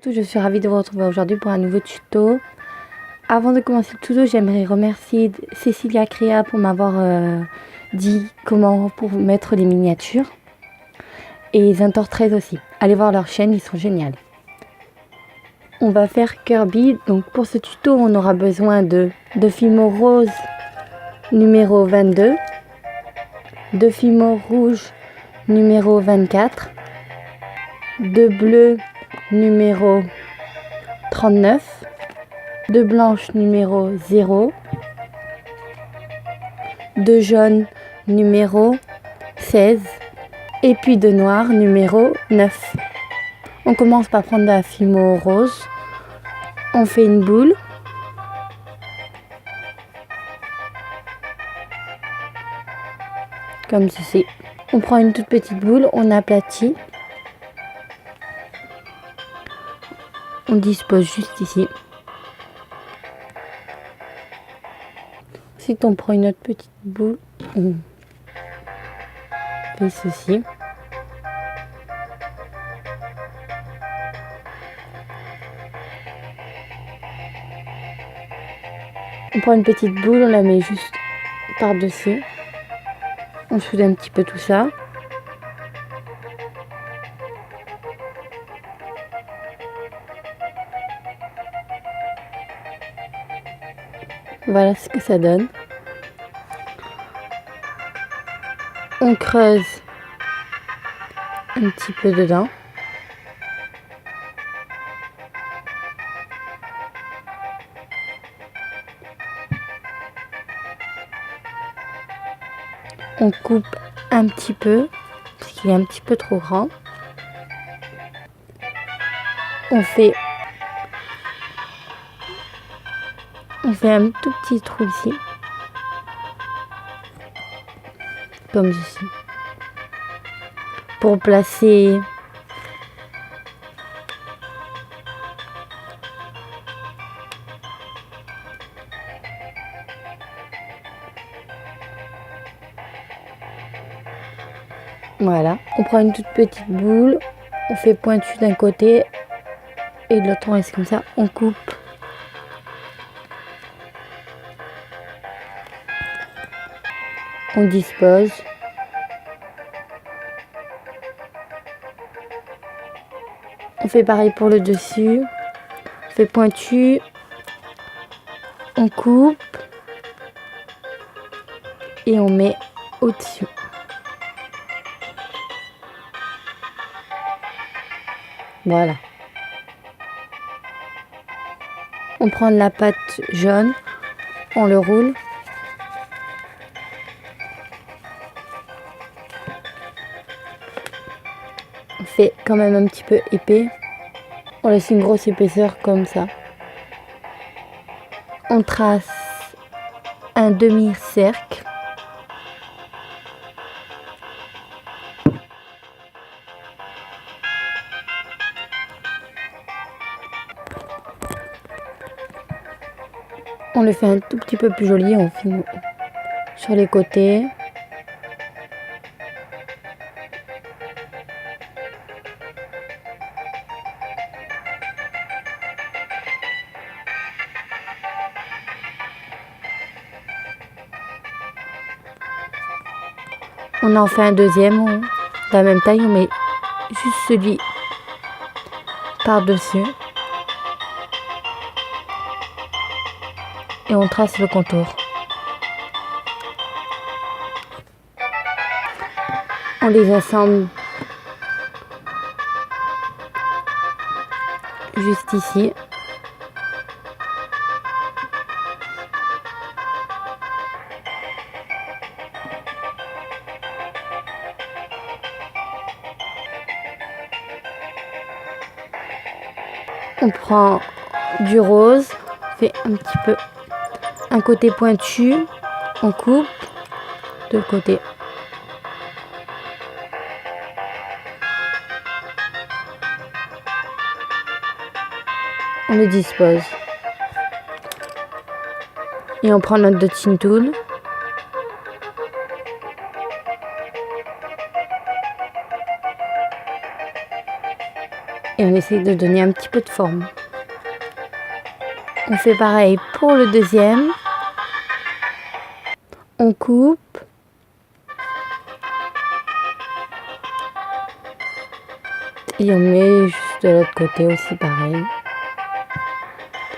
Je suis ravie de vous retrouver aujourd'hui pour un nouveau tuto. Avant de commencer le tuto, j'aimerais remercier Cécilia Créa pour m'avoir dit comment pour mettre les miniatures. Et Zentor 13 aussi. Allez voir leur chaîne, ils sont géniaux. On va faire Kirby. Donc pour ce tuto, on aura besoin de Fimo rose numéro 22, de Fimo rouge numéro 24, de bleu numéro 39, de blanche numéro 0, de jaune numéro 16 et puis de noir numéro 9. On commence par prendre la Fimo rose, on fait une boule, comme ceci. On prend une toute petite boule, on aplatit, on dispose juste ici. Ensuite on prend une autre petite boule, on fait ceci. On prend une petite boule, on la met juste par-dessus. On soude un petit peu tout ça. Voilà ce que ça donne. On creuse un petit peu dedans. On coupe un petit peu, parce qu'il est un petit peu trop grand. On fait un tout petit trou ici, comme ceci, pour placer voilà. On prend une toute petite boule, on fait pointu d'un côté et de l'autre on reste comme ça. On coupe. On dispose. On fait pareil pour le dessus. On fait pointu. On coupe. Et on met au-dessus. Voilà. On prend de la pâte jaune. On le roule. On fait quand même un petit peu épais. On laisse une grosse épaisseur comme ça. On trace un demi-cercle. On le fait un tout petit peu plus joli. On finit sur les côtés. On en fait un deuxième de la même taille, on met juste celui par-dessus et on trace le contour. On les assemble juste ici. On prend du rose, on fait un petit peu un côté pointu, on coupe de l'autre côté. On le dispose. Et on prend notre dotting tool. Et on essaie de donner un petit peu de forme. On fait pareil pour le deuxième. On coupe. Et on met juste de l'autre côté aussi pareil.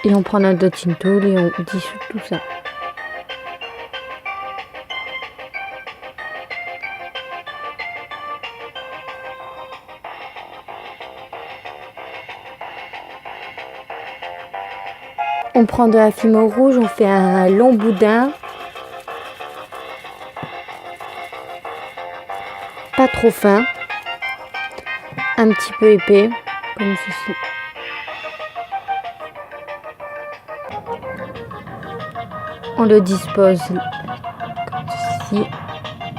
Et on prend notre dotting tool et on dissout tout ça. On prend de la fimo rouge, on fait un long boudin. Pas trop fin. Un petit peu épais, comme ceci. On le dispose comme ceci.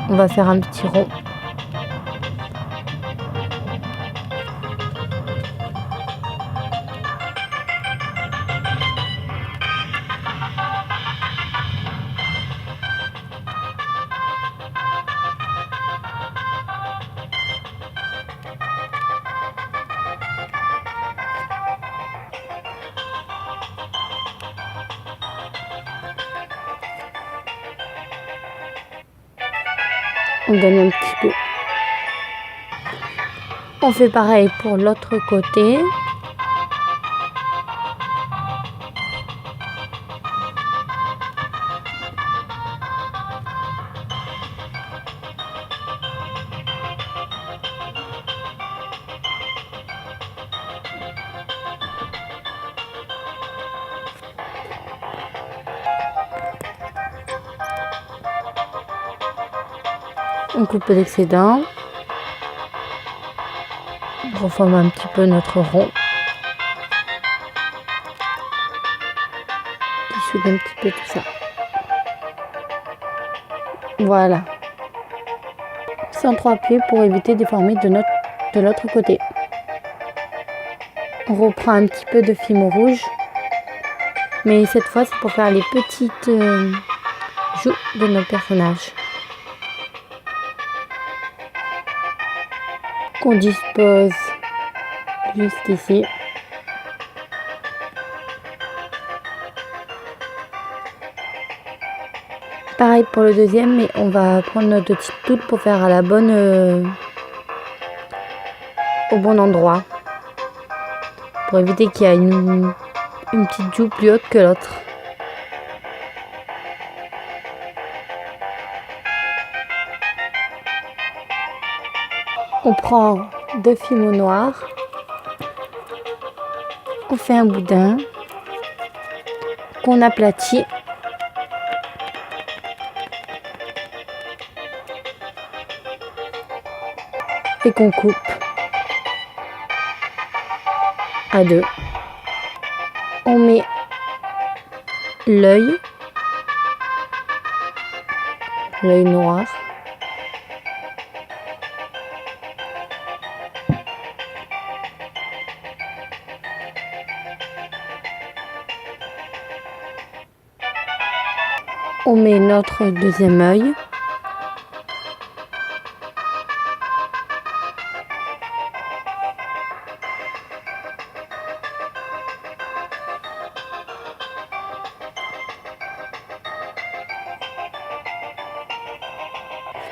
On va faire un petit rond. On donne un petit peu. On fait pareil pour l'autre côté. On coupe l'excédent. On reforme un petit peu notre rond. Dissoudre un petit peu tout ça. Voilà. Sans trois plis pour éviter de déformer de l'autre côté. On reprend un petit peu de fimo rouge. Mais cette fois, c'est pour faire les petites joues de notre personnage. Qu'on dispose juste ici. Pareil pour le deuxième, mais on va prendre notre petite tool pour faire à la bonne, au bon endroit, pour éviter qu'il y ait une petite joue plus haute que l'autre. On prend deux fimo noirs, on fait un boudin, qu'on aplatit. Et qu'on coupe à deux. On met l'œil noir. On met notre deuxième œil.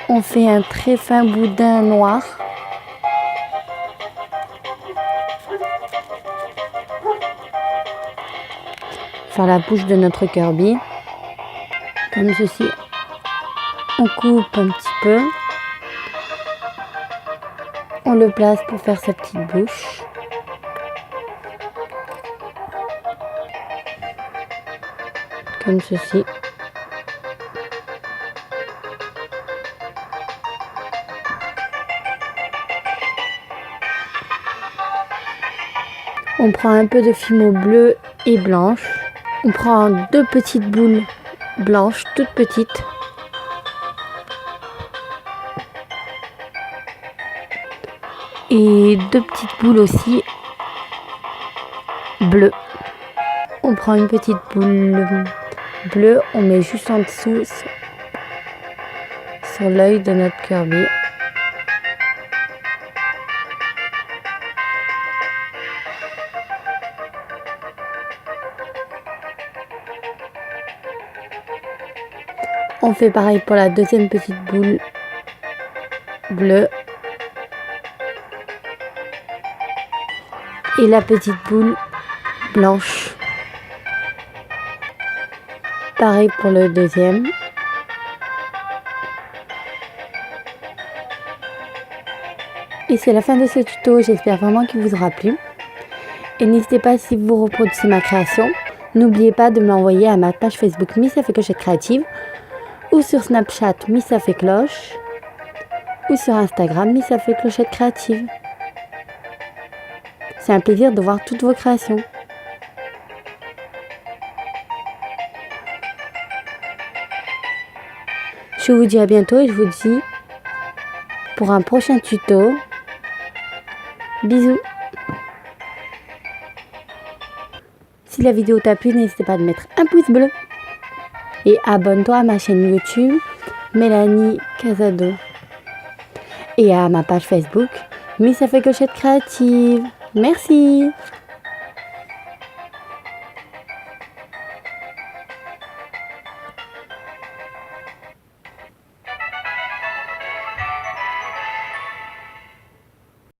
On fait un très fin boudin noir. Faire la bouche de notre Kirby. Comme ceci. On coupe un petit peu. On le place pour faire sa petite bouche. Comme ceci. On prend un peu de fimo bleu et blanche. On prend deux petites boules blanches, toutes petites. Et deux petites boules aussi bleues. On prend une petite boule bleue, on met juste en dessous sur l'œil de notre Kirby. On fait pareil pour la deuxième petite boule bleue. Et la petite boule blanche. Pareil pour le deuxième. Et c'est la fin de ce tuto, j'espère vraiment qu'il vous aura plu. Et n'hésitez pas, si vous reproduisez ma création, n'oubliez pas de me l'envoyer à ma page Facebook Miss Ça fait clochette créative, ou sur Snapchat Miss Ça fait cloche, ou sur Instagram Miss Ça fait clochette créative. C'est un plaisir de voir toutes vos créations. Je vous dis à bientôt et je vous dis pour un prochain tuto. Bisous. Si la vidéo t'a plu, n'hésitez pas à mettre un pouce bleu. Et abonne-toi à ma chaîne YouTube, Mélanie Casado. Et à ma page Facebook, Miss Ça fait clochette créative. Merci.